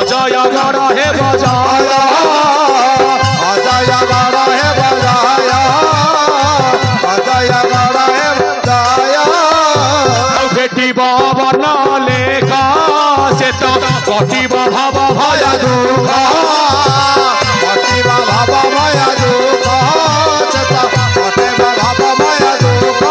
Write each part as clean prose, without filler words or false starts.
अजय गड़ हे बजय अजय गड़ हे बजय अजय गड़ हे बजय भेटिब वर्ण लेख से तो कटिब भाव भय दुख कटिब भाव भय दुख से तो कटिब भाव भय दुख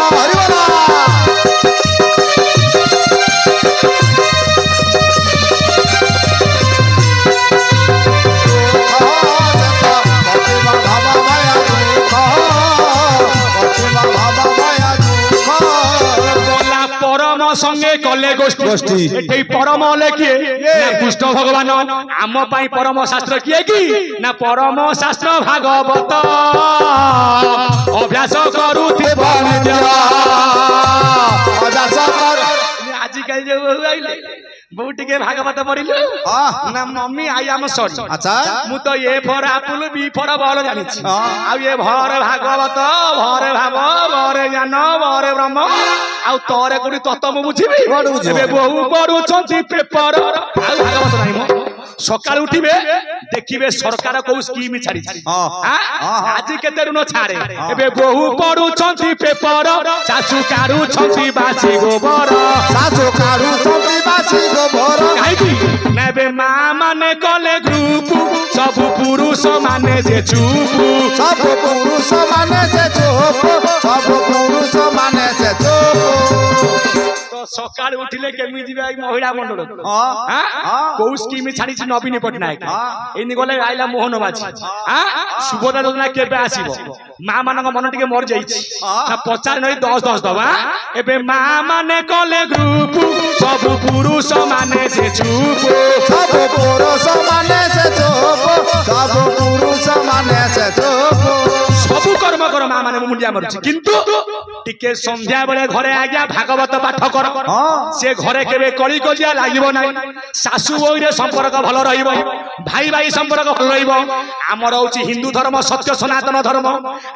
हरिबोला संगे कले गोष्ठी एठे परम लेकिए ना कृष्ण भगवान आम पाई परम शास्त्र किए कि ना परम शास्त्र भागवत अभ्यास करूथिब आजिकल जो आइले बहु टिके भागवत पढ़िले ना मम्मी आई एम सॉरी अच्छा मु तो A for apple B for ball जानि छी आ ये भर भागवत भर भाव भर ज्ञान भर ब्रह्म आ तोरे कोडी तत्व मु बुझिबी एबे बहु पढु छथि पेपर आ भागवत नाही मो सकाळ उठिबे देखिबे सरकार को स्कीम छाड़ी आज केते ऋण छाड़े एबे बहु पढु छथि पेपर सासु कारू छथि बासी गोबर सासु कारू छथि बासी गोबर काहेकि नेबे मां माने कले ग्रुप सब पुरुष माने जे चुप सब पुरुष माने जे चुप सब पुरुष माने जे चुप तो सकाळ उठिले केमी जिबे आई महिला मंडल हां को स्कीम छाड़ी छी नवीन पटनायक एनी गले आइला मोहन माछी हां सुबोधा योजना केबे आसीबो मां मानक मन टिके मर जाई छी ना 50 नहीं 10 10 दबा एबे मां माने कले ग्रुप सब पुरुष माने जे चुप सब पुरुष माने जे चुप सब पुरुष माने जे चुप सब कर्म कर मां माने मुंडिया मरछि किंतु टिके संध्या बेले घरे आज्ञा भागवत पाठ कर से घरे केबे कली कजिया लागिबो नाही सासु ओइरे संपर्क भलो रहिबो भाई भाई संपर्क भलो रहिबो हमर होछि हिंदू धर्म सत्य सनातन धर्म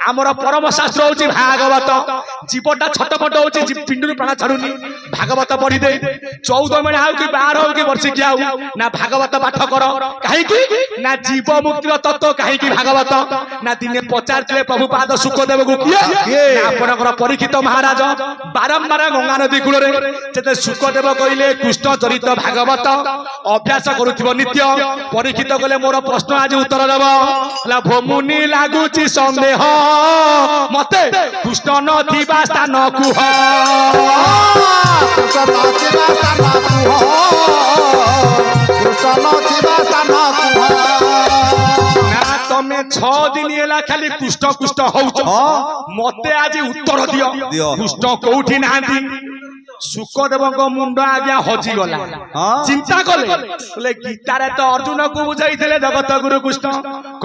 हमर परम शास्त्र होछि भागवत जीवटा छटपट होछि पिंडुर प्राण छाडुनी भागवत पढि दे 14 महीना आउ कि 12 हो कि वर्ष कि आउ ना भागवत पाठ कर काहे कि ना जीव मुक्तिर तत्व काहे कि भागवत ना दिने पचारले प्रभुपाद सुखदेव को किए आपनकर परीक्षित महाराज बारंबार गंगा नदी कूल रे सुखदेव कहले कृष्ण चरित भागवत अभ्यास करुथिबो नित्य परीक्षित गले मोर प्रश्न आज उत्तर देबो ला भमुनि लागुची संदेह मते कृष्ण नथिबा स्थान कुह कृष्ण नथिबा स्थान कुह कृष्ण नथिबा स्थान कुह तमे 6 दिन एला खाली कुष्ट कुष्ट होउछ मते आज उत्तर दियो कुष्ट कोठी नांती सुखदेव को मुंड आज्ञा हजि गला चिंता कले बोले गीता रे तो अर्जुन को बुझाइथिले जगत गुरु कृष्ण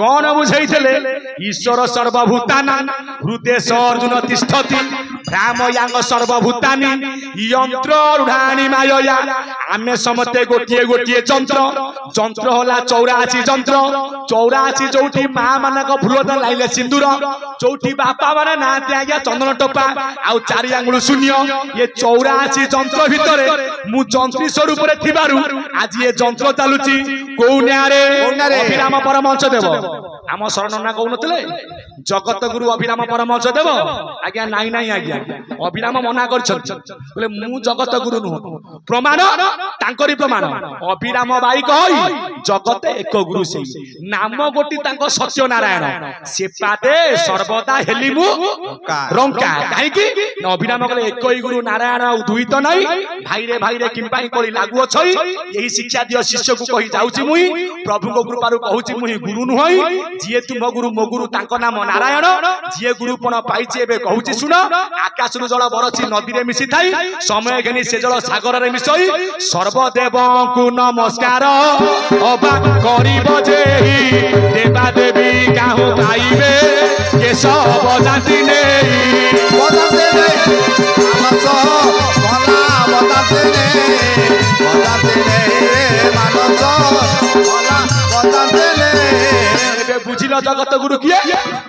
कोन बुझाइथिले ईश्वर सर्वभूतानां हृदय अर्जुन तिष्ठति भ्रामयांग सर्वभूतानि यंत्र रूढानि मायया आमे समते गोटिए गोटिए जंत्र जंत्र होला 84 जंत्र 84 जोठी मां मानक फुलत लाइले सिंदूर जोठी बापा माने नाते आज्ञा चंदन टोपा आ 4 आंगुल शून्य ये 84 जंत्र भितरे मु जंत्री स्वरूप रे थिबारु आज ये जंत्र चालुची कोउन्यारे अभिराम परमहंस देव आम शरण ना कहउनतले जगत गुरु अभिराम परमहंस देव आज्ञा नाई नाई आज्ञा अभिराम मना करछन बोले मु जगत गुरु नु प्रमाण तांकरी प्रमाण अभिराम बाई कहई जगत एक गुरु से नाम गोटी तांको सत्य नारायण से पाते सर्वदा हेली मु रंका काहे कि अभिराम कहले एकई गुरु नारायण दुई तो नहीं भाई रे किंपाई कोली लागू छई यही शिक्षा दियो शिष्य को कहि जाउची मुई प्रभु को कृपारु कहूची मुई गुरु नुहई जिए तुम गुरु मो गुरु तांको नाम नारायण जिए गुरुपण पाइछि एबे कहूची सुन आकाश रु जल बरसी नदी रे मिसी थाई समय घेनी से जल सागर रे मिसई सर्वदेव को नमस्कार अबा करिबो जेहि देवा देवी काहू पाइबे के सब जाति नै बजाते नै मानस भला बजाते नै मानस भला बजाते नै एबे बुझिलो जगत गुरु किए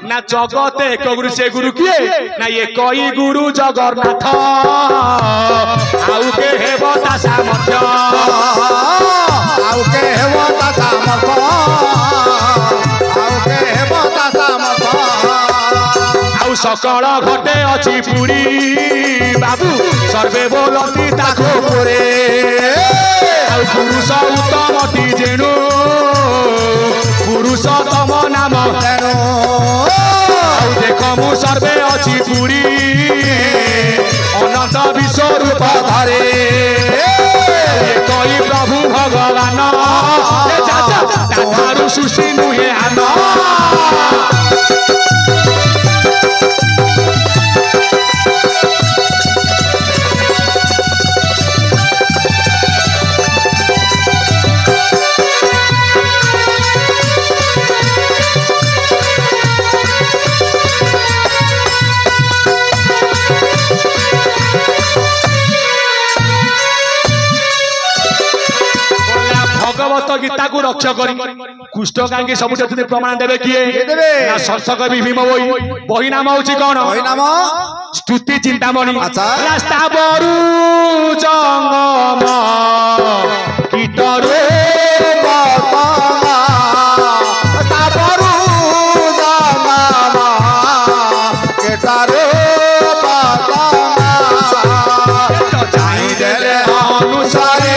ना जगत एक गुरु से गुरु किए ना ये कई गुरु जगन्नाथ आउ के हेबो ता सामर्थ्य आउ के हेबो ता सकल घटे अच्छी पुरी बाबू सर्वे बोलती ताको पुरे पुरुष उत्तमटी जेणु पुरुषोत्तम नाम तेणु देख मु सर्वे अच्छी पुरी अनंत विश्वरूप धरे कई प्रभु भगवान तारू सुशी नुहे आन गीता को रक्षा करी कुष्ठ कांगे सब प्रमाण देवे किए ना संत कवि भीम बही नाम होची कौन स्तुति चिंतामणि रास्ता बरु जंगम कीटरे रास्ता बरु जंगम कीटरे चाहि देले अनुसारे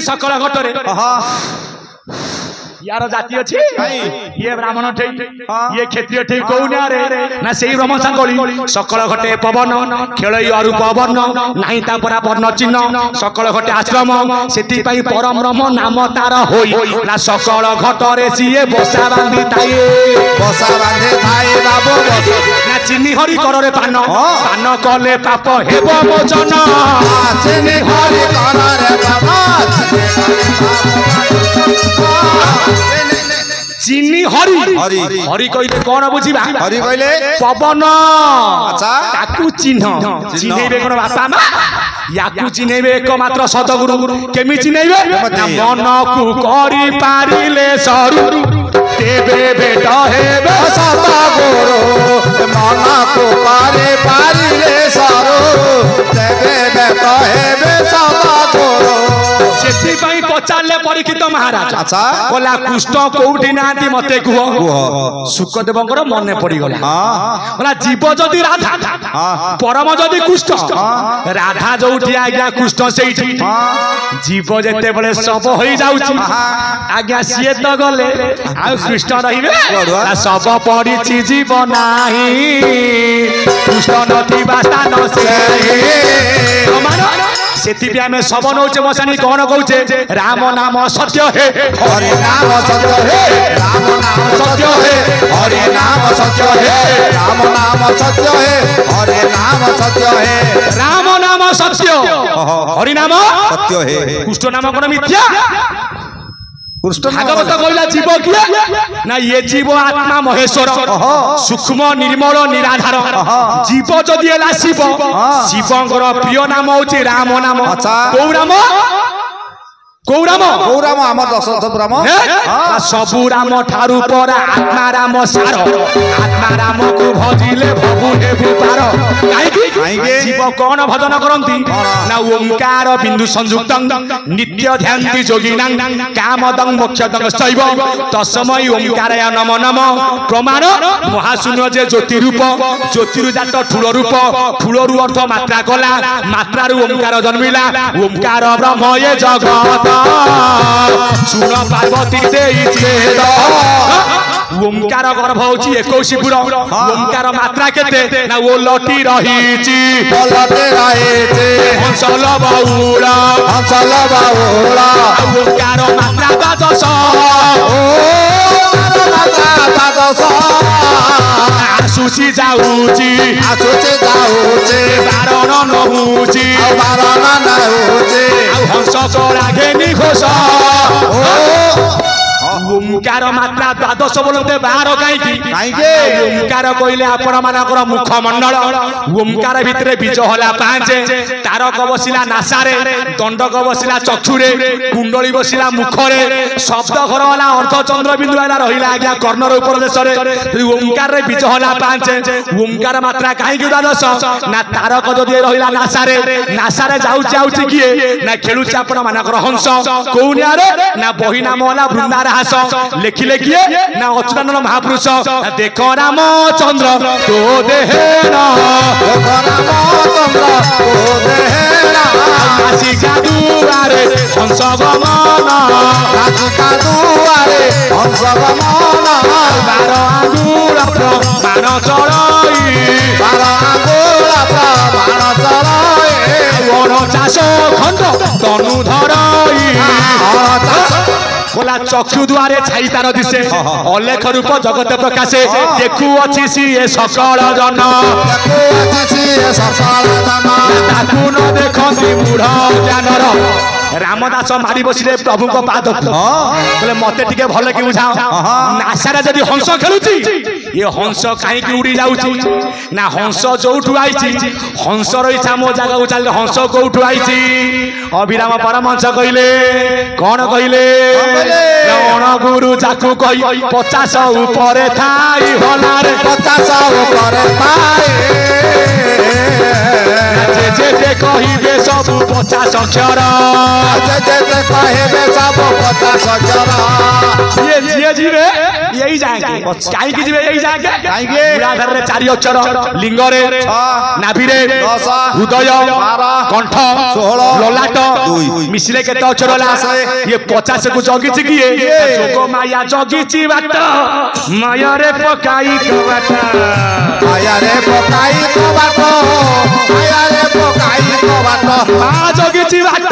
सकल घटरे यार जाति अच्छी ये ब्राह्मण ठे ये क्षत्रिय ठे कौन ना से ब्रह्म सांगली सकल घटे पवन खेल अरु पवन नहीं तापरा वर्ण चिन्ह सकल घटे आश्रम से परम ब्रह्म नाम तार होई ना सकल घटरे सीए बसा बांधी थाए बाबू ना चिन्नी हरि करे पान पान कले पाप हेब मोचन चिन्नी हरि करे चिन्नी हरि हरि कहले कौन बुझीबा हरि कहले पवन अच्छा ताकू चिन्ह चिन्हैबे कोन बापा मा याकू चिन्हैबे एकमात्र सतगुरु केमि चिन्हैबे मन को करी पारिले सरू तेबे भेट हेबे सतगुरु मन को करी पारिले सरू तेबे भेट हेबे सतगुरु सेति पई पचारले परीक्षित महाराज अच्छा बोला कृष्ण कोउठी नांती मते कुह सुखदेवंकर मने पड़ी गला बोला जीव जदि राधा परम जदि कृष्ण राधा जोठी आज्ञा कृष्ण सेठी जीव जेते बळे सब होई जाउची आज्ञा सिए त गले आ कृष्ण रहिबे सब पड़ीची जीव नाही कृष्ण नथी बास्तान से सेति भी आमे सब नौचे मसानी कौन कहूचे राम नाम सत्य है हरि नाम सत्य है राम नाम सत्य है हरि नाम सत्य है राम नाम सत्य है हरि नाम सत्य है राम नाम सत्य हरि नाम सत्य है कृष्ण नाम कोन मिथ्या भागवत कहला जीव किए ना ये जीव आत्मा महेश्वर सूक्ष्म निर्मल निराधार जीव जदि एला शिव शिवंकर प्रिय नाम होची राम नाम कौ राम गौराम आम दशरथ राम सबु राम ठारू परा आत्मा राम सार आत्मा राम को भजिले भगु हेबु पार काईकी शिव कौन भजन करंती ना ओंकार बिंदु संयुक्त नित्य ध्यानति योगिनां कामदं मोक्षदं शैव तस्मै ओंकाराय नमो नमः प्रमाण महाशून्य जे ज्योति रूप ज्योतिरु जात ठुल रूप ठुलरु अर्थ मात्रा कला मात्रारु ओंकार जन्मिला ओंकार ब्रह्म ये जगत सुन पार्वती देइछे ओमकार गर्भ होची 21 पुर ओमकार मात्रा केते ना ओ लटी रहीची बोलते रहीची हंसल बाउला ओमकार मात्रा 12 आसुची जाऊची बारण नहुची हंस करागे निघोष ओमकार मात्रा 12 बोलते 12 कहीं ओमकार कहले आपण मानकर मुखमंडल ओमकार भितर बीज होला 5 तारक बसिला नासारे दंडक बसिला चक्षुरे कुंडली बसिला मुखरे शब्द घर होला अर्थ चंद्र बिंदु आला रहिला आज्ञा कर्णर ऊपर देशरे ओमकार रे बीज होला 5 ओमकार मात्रा कहीं 12 ना तारक जदि रहिला नासारे जाउची किए ना खेलुची आपण मानकर हंस कोउनिया रे ना बही नाम होला वृंदारहास लिखिले किए ना अच्युतानंद महापुरुष देख राम चंद्र तो देहेरा नासिका दुआरे हंस गमन बार आंगुल बाण चढ़ई चाष खंड तनु धरई बोला चक्षु द्वारे छाई तार दिशे अलेख रूप जगत प्रकाशे देखु अछि सिए सकल जन ताकू न देखंती मूढ़ ज्ञानर रामदास मारी बसिले प्रभु को पाद बोले मते टिके भले कि बुझाओ नासारे जदि हंस खेलुची ये हंस काहे कि उड़ी जाउची ना हंस जोठु आइची हंस रो इच्छा मो जागा को चल हंस कोठु आइची अभिराम परमहंस कहिले कोन कहिले रण गुरु जाकू कहि 50 ऊपर थाई होला रे 50 ऊपर थाई जे कहिबे सब 50 अक्षर जे कहिबे सब 50 अक्षर ये जीवे यही जाएंगे काई की जीवे यही जाएंगे मूलाधार रे 4 अक्षर लिंग रे नाभि रे 10 हृदय 12 कंठ 16 ललाट मिसले केते अक्षर ला ये 50 को जगिछि किए जोग माया जगिछि बाट माया रे पकाई कबाट माया रे पकाई कबाट माया रे पकाई कबाट आ जगिछि बाट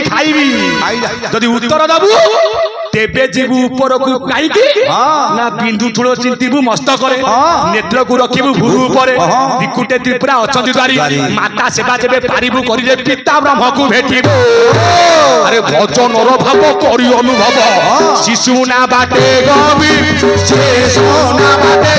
खाइबी जदि उत्तर दबु तेबे जीवु ऊपर को काई की ना बिंदु ठुलो चिंतीबु मस्तक रे नेत्र को रखिबु भुरु ऊपर विकुटे त्रिपुरा अछंती द्वारी माता सेवा जेबे पारिबु करिले पिता ब्रह्म को भेटिबु अरे भजन रो भाव करी अनुभव शिशु ना बाटे गबी शिशु ना बाटे